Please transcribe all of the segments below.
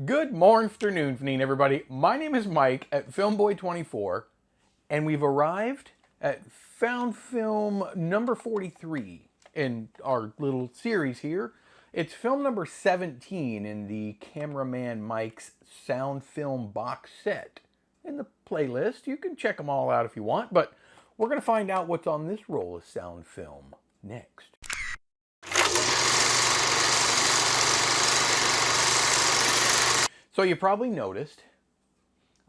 Good morning, afternoon, everybody. My name is Mike at Filmboy24, and we've arrived at Found Film number 43 in our little series here. It's film number 17 in the Cameraman Mike's Sound Film box set. In the playlist, you can check them all out if you want, but we're going to find out what's on this roll of sound film next. So you probably noticed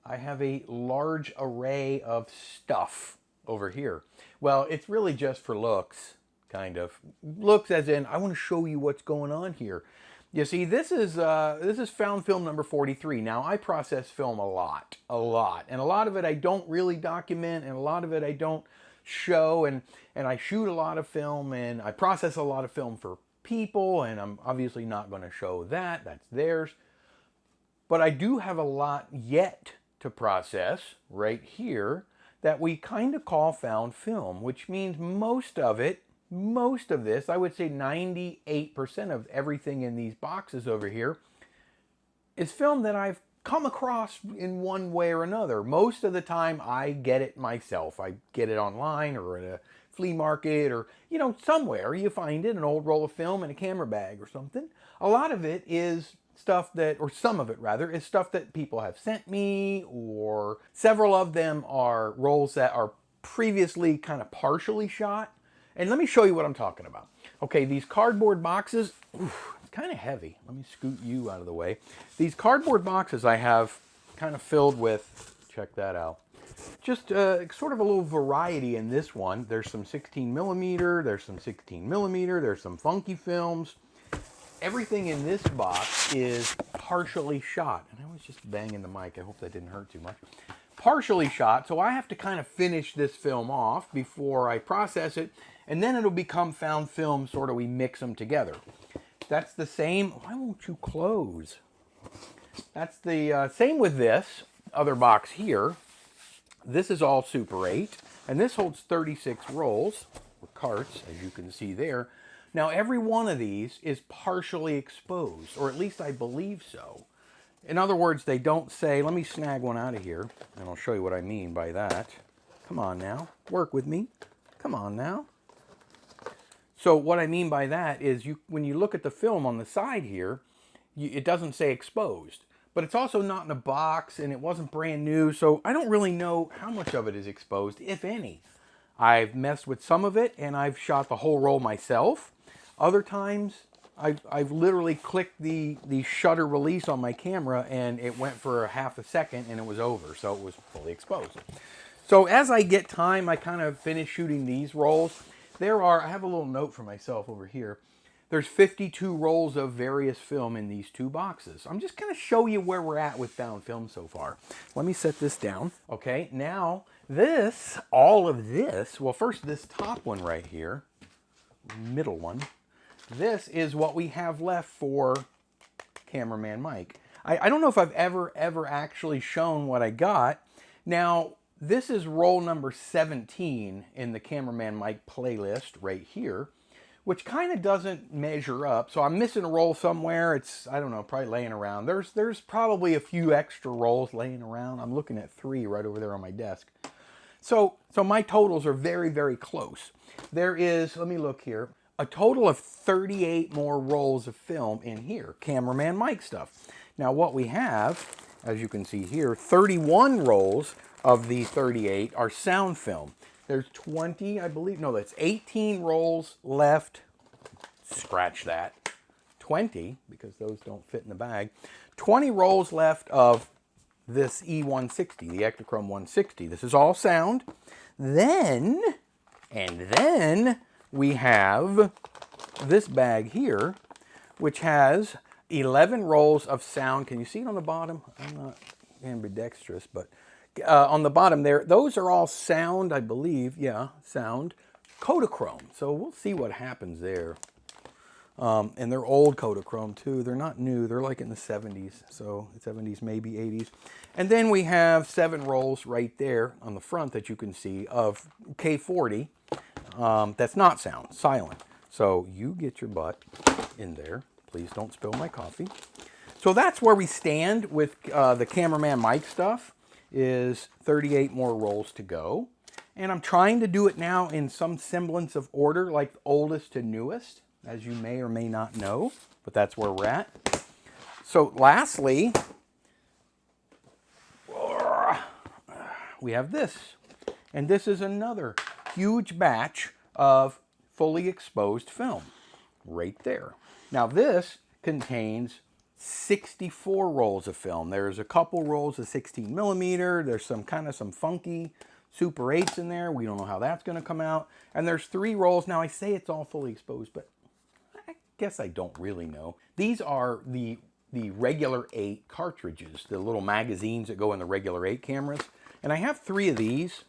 I have a large array of stuff over here. Well, it's really just for looks, kind of. Looks as in, I want to show you what's going on here. You see, this is found film number 43. Now, I process film a lot. And a lot of it I don't really document, and a lot of it I don't show, and I shoot a lot of film, and I process a lot of film for people, and I'm obviously not going to show that. That's theirs. But I do have a lot yet to process right here that we kind of call found film, which means most of this, I would say 98% of everything in these boxes over here is film that I've come across in one way or another. Most of the time I get it myself. I get it online or at a flea market or, you know, somewhere you find it, an old roll of film in a camera bag or something. A lot of it is stuff that, or some of it rather, is stuff that people have sent me, or several of them are rolls that are previously kind of partially shot. And let me show you what I'm talking about. Okay, these cardboard boxes, it's kind of heavy. Let me scoot you out of the way. These cardboard boxes I have kind of filled with, check that out, just sort of a little variety in this one. There's some 16mm, there's some 16mm, there's some funky films. Everything in this box is partially shot. And I was just banging the mic. I hope that didn't hurt too much. Partially shot, so I have to kind of finish this film off before I process it, and then it'll become found film, sort of we mix them together. That's the same. Why won't you close? That's the same with this other box here. This is all Super-8, and this holds 36 rolls, or carts, as you can see there. Now, every one of these is partially exposed, or at least I believe so. In other words, they don't say, let me snag one out of here, and I'll show you what I mean by that. Come on now, work with me. Come on now. So what I mean by that is when you look at the film on the side here, it doesn't say exposed. But it's also not in a box, and it wasn't brand new, so I don't really know how much of it is exposed, if any. I've messed with some of it, and I've shot the whole roll myself. Other times, I've literally clicked the shutter release on my camera, and it went for a half a second, and it was over, so it was fully exposed. So as I get time, I kind of finish shooting these rolls. I have a little note for myself over here. There's 52 rolls of various film in these two boxes. I'm just going to show you where we're at with found film so far. Let me set this down. Okay, now all of this, well, first this top one right here, middle one, this is what we have left for Cameraman Mike. I don't know if I've ever actually shown what I got. Now, this is roll number 17 in the Cameraman Mike playlist right here, which kind of doesn't measure up. So I'm missing a roll somewhere. It's, I don't know, probably laying around. There's probably a few extra rolls laying around. I'm looking at 3 right over there on my desk. So my totals are very, very close. There is, let me look here, a total of 38 more rolls of film in here, Cameraman Mike stuff. Now what we have, as you can see here, 31 rolls of the 38 are sound film. There's 20, I believe, no, that's 18 rolls left. Scratch that. 20, because those don't fit in the bag. 20 rolls left of this E160, the Ektachrome 160. This is all sound. Then we have this bag here, which has 11 rolls of sound. Can you see it on the bottom? I'm not ambidextrous, but on the bottom there, those are all sound, I believe. Yeah, sound. Kodachrome. So we'll see what happens there. And they're old Kodachrome too. They're not new. They're like in the 70s. So 70s, maybe 80s. And then we have 7 rolls right there on the front that you can see of K40. That's not sound, silent. So you get your butt in there. Please don't spill my coffee. So that's where we stand with the cameraman mic stuff, is 38 more rolls to go. And I'm trying to do it now in some semblance of order, like oldest to newest, as you may or may not know, but that's where we're at. So lastly, we have this. And this is another huge batch of fully exposed film right there. Now this contains 64 rolls of film. There's a couple rolls of 16 millimeter. There's some funky Super-8s in there. We don't know how that's going to come out. And there's 3 rolls. Now I say it's all fully exposed, but I guess I don't really know. These are the regular 8 cartridges, the little magazines that go in the regular 8 cameras. And I have 3 of these.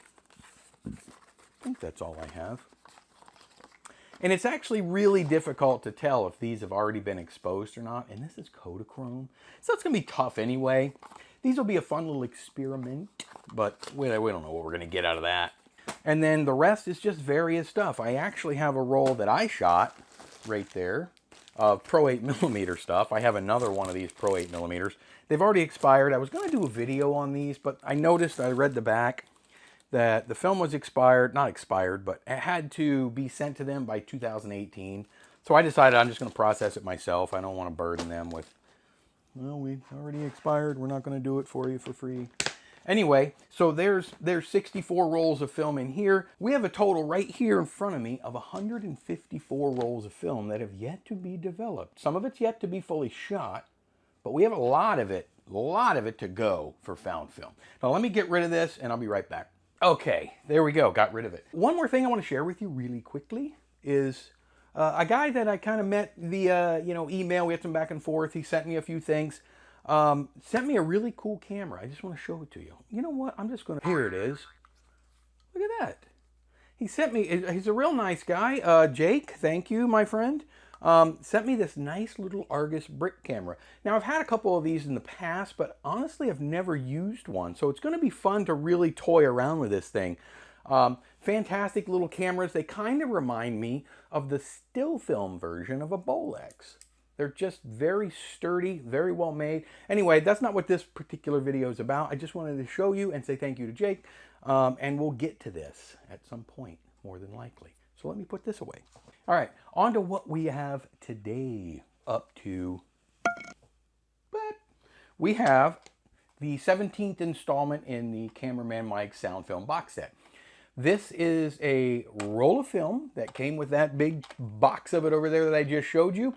I think that's all I have. And it's actually really difficult to tell if these have already been exposed or not. And this is Kodachrome, so it's going to be tough anyway. These will be a fun little experiment, but we don't know what we're going to get out of that. And then the rest is just various stuff. I actually have a roll that I shot right there of Pro 8mm stuff. I have another one of these Pro 8mm. They've already expired. I was going to do a video on these, but I noticed, I read the back, that the film was not expired, but it had to be sent to them by 2018. So I decided I'm just going to process it myself. I don't want to burden them with, well, we already expired. We're not going to do it for you for free. Anyway, so there's 64 rolls of film in here. We have a total right here in front of me of 154 rolls of film that have yet to be developed. Some of it's yet to be fully shot, but we have a lot of it to go for found film. Now let me get rid of this and I'll be right back. Okay, there we go, got rid of it. One more thing I want to share with you really quickly is a guy that I kind of met via email. We had some back and forth. He sent me a few things. Sent me a really cool camera. I just want to show it to you. You know what? I'm just going to... Here it is. Look at that. He sent me... He's a real nice guy. Jake, thank you, my friend. Sent me this nice little Argus brick camera. Now, I've had a couple of these in the past, but honestly, I've never used one. So it's going to be fun to really toy around with this thing. Fantastic little cameras. They kind of remind me of the still film version of a Bolex. They're just very sturdy, very well made. Anyway, that's not what this particular video is about. I just wanted to show you and say thank you to Jake. And we'll get to this at some point, more than likely. So let me put this away. All right, on to what we have today up to. But we have the 17th installment in the Cameraman Mike sound film box set. This is a roll of film that came with that big box of it over there that I just showed you.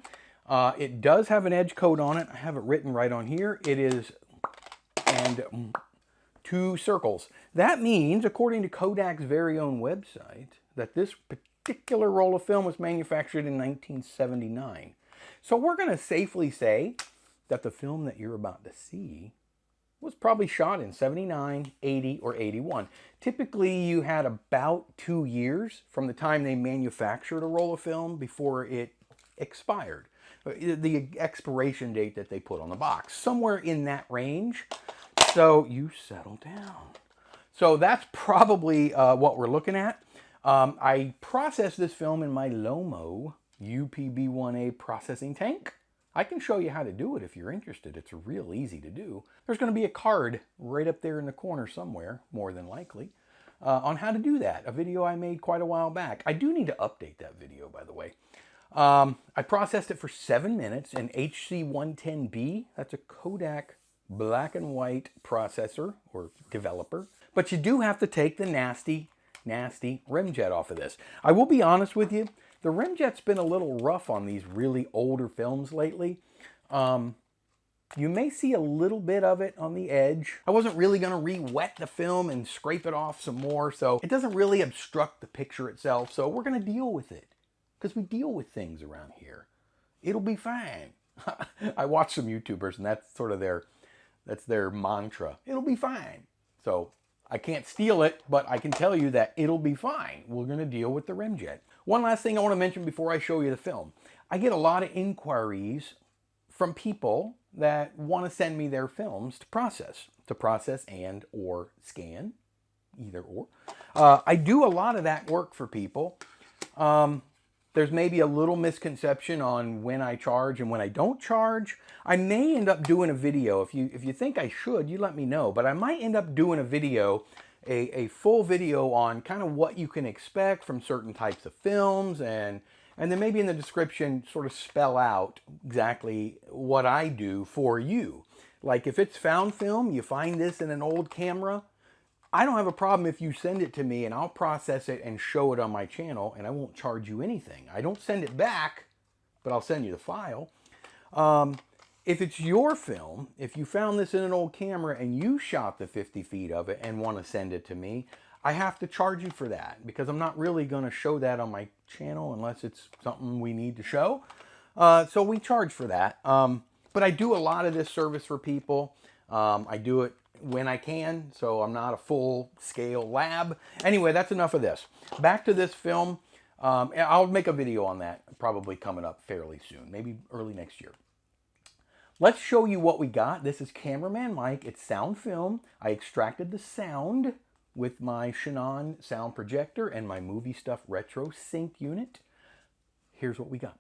It does have an edge coat on it. I have it written right on here. It is, and 2 circles. That means, according to Kodak's very own website, that this particular roll of film was manufactured in 1979. So we're going to safely say that the film that you're about to see was probably shot in 79, 80, or 81. Typically, you had about 2 years from the time they manufactured a roll of film before it expired. The expiration date that they put on the box, somewhere in that range. So you settle down. So that's probably what we're looking at. I processed this film in my Lomo UPB1A processing tank. I can show you how to do it if you're interested. It's real easy to do. There's going to be a card right up there in the corner somewhere, more than likely, on how to do that. A video I made quite a while back. I do need to update that video, by the way. I processed it for 7 minutes in HC110B. That's a Kodak black and white processor or developer. But you do have to take the nasty rim jet off of this. I will be honest with you, the rim jet's been a little rough on these really older films lately. You may see a little bit of it on the edge. I wasn't really going to re-wet the film and scrape it off some more, so it doesn't really obstruct the picture itself, so we're going to deal with it. Because we deal with things around here. It'll be fine. I watch some YouTubers and that's sort of their mantra. It'll be fine. So I can't steal it, but I can tell you that it'll be fine. We're going to deal with the rim jet. One last thing I want to mention before I show you the film. I get a lot of inquiries from people that want to send me their films to process and or scan, either or. I do a lot of that work for people. There's maybe a little misconception on when I charge and when I don't charge. I may end up doing a video. If you think I should, you let me know. But I might end up doing a video, a full video on kind of what you can expect from certain types of films, and then maybe in the description sort of spell out exactly what I do for you. Like if it's found film, you find this in an old camera, I don't have a problem if you send it to me and I'll process it and show it on my channel, and I won't charge you anything. I don't send it back, but I'll send you the file. If it's your film, if you found this in an old camera and you shot the 50 feet of it and want to send it to me, I have to charge you for that because I'm not really going to show that on my channel unless it's something we need to show. So we charge for that. But I do a lot of this service for people. I do it when I can, so I'm not a full-scale lab. Anyway, that's enough of this. Back to this film. I'll make a video on that probably coming up fairly soon, maybe early next year. Let's show you what we got. This is Cameraman Mike. It's sound film. I extracted the sound with my Shannon sound projector and my Movie Stuff Retro Sync unit. Here's what we got.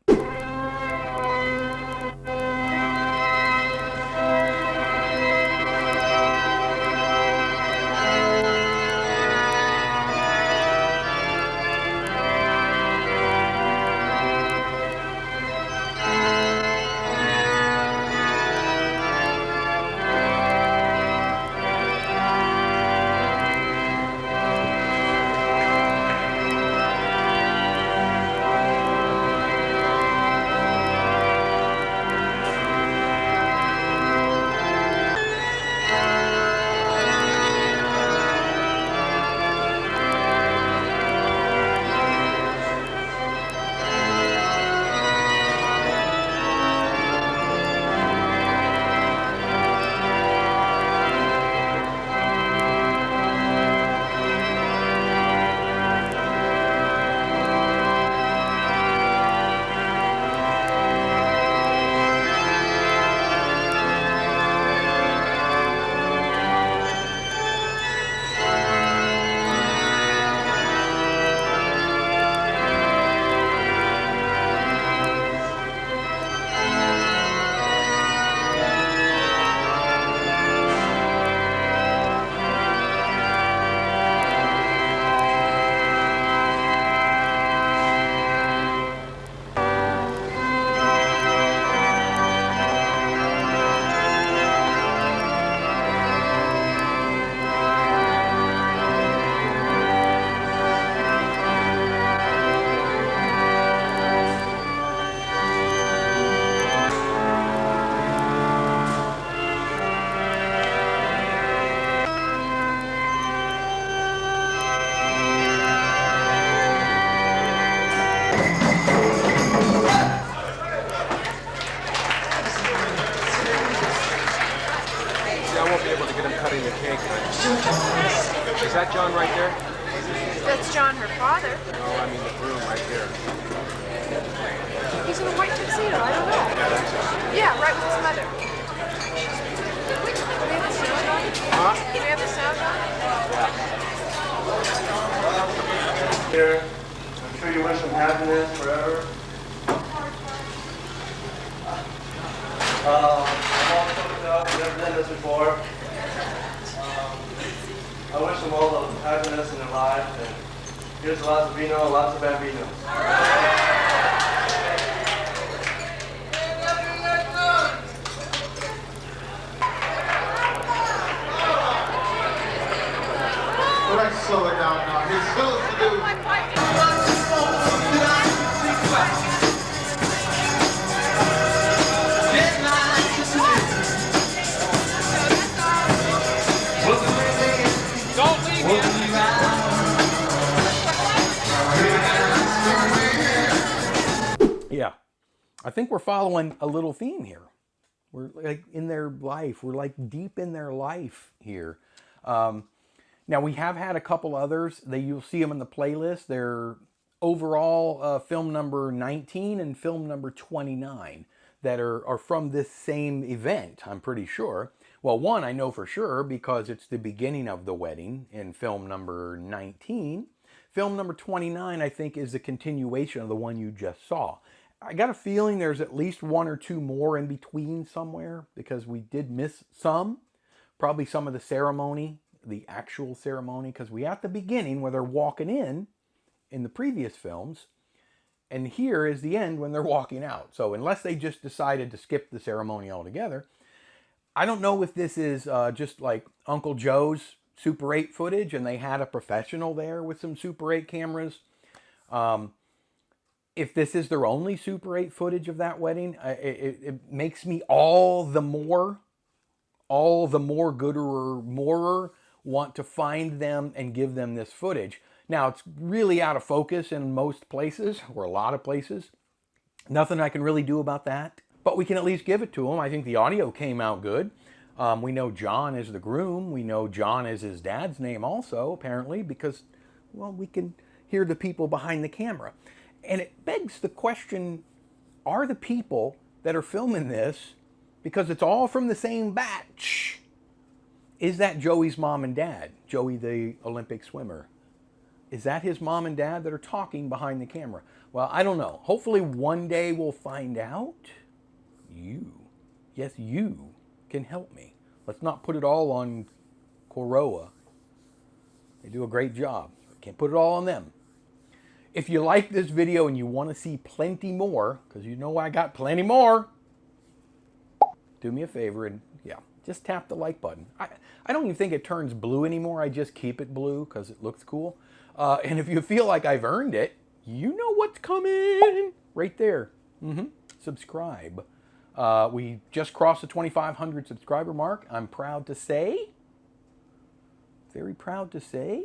Is that John right there? That's John, her father. No, I mean the groom right there. He's in a white tuxedo, I don't know. Yeah, right with his mother. Do we have the sound on? Huh? Do we have the sound on? Here, I'm sure you wish them happiness forever. I'm all cooked up, I've never done this before. I wish them all the happiness in their lives, and here's lots of vino, lots of bambino. Let's slow it down now. He's supposed to do. Yeah, I think we're following a little theme here. We're like in their life. We're like deep in their life here. Now we have had a couple others. You'll see them in the playlist. They're overall film number 19 and film number 29 that are from this same event, I'm pretty sure. Well, one I know for sure because it's the beginning of the wedding in film number 19. Film number 29, I think, is a continuation of the one you just saw. I got a feeling there's at least one or two more in between somewhere because we did miss some. Probably some of the ceremony, the actual ceremony, because we at the beginning where they're walking in the previous films, and here is the end when they're walking out. So unless they just decided to skip the ceremony altogether, I don't know if this is just like Uncle Joe's Super 8 footage and they had a professional there with some Super 8 cameras. If this is their only Super 8 footage of that wedding, it makes me all the more gooder or morer want to find them and give them this footage. Now, it's really out of focus in most places, or a lot of places. Nothing I can really do about that. But we can at least give it to them. I think the audio came out good. We know John is the groom. We know John is his dad's name also, apparently, because, well, we can hear the people behind the camera. And it begs the question, are the people that are filming this, because it's all from the same batch, is that Joey's mom and dad? Joey, the Olympic swimmer. Is that his mom and dad that are talking behind the camera? Well, I don't know. Hopefully one day we'll find out. You, yes, you can help me. Let's not put it all on Coroa. They do a great job. Can't put it all on them. If you like this video and you want to see plenty more, because you know I got plenty more, do me a favor and, yeah, just tap the like button. I don't even think it turns blue anymore. I just keep it blue because it looks cool. And if you feel like I've earned it, you know what's coming right there. Subscribe. We just crossed the 2,500 subscriber mark. I'm proud to say. Very proud to say.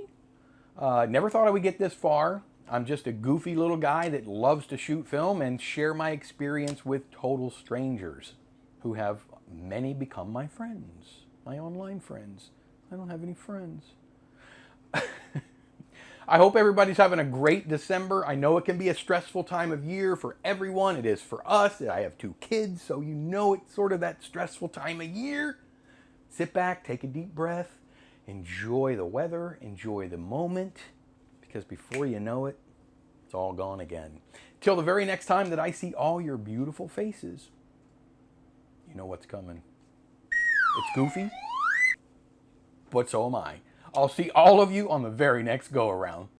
Never thought I would get this far. I'm just a goofy little guy that loves to shoot film and share my experience with total strangers who have many become my friends, my online friends. I don't have any friends. I hope everybody's having a great December. I know it can be a stressful time of year for everyone. It is for us. I have 2 kids, so you know it's sort of that stressful time of year. Sit back, take a deep breath, enjoy the weather, enjoy the moment, because before you know it, it's all gone again. Till the very next time that I see all your beautiful faces, you know what's coming. It's goofy, but so am I. I'll see all of you on the very next go-around.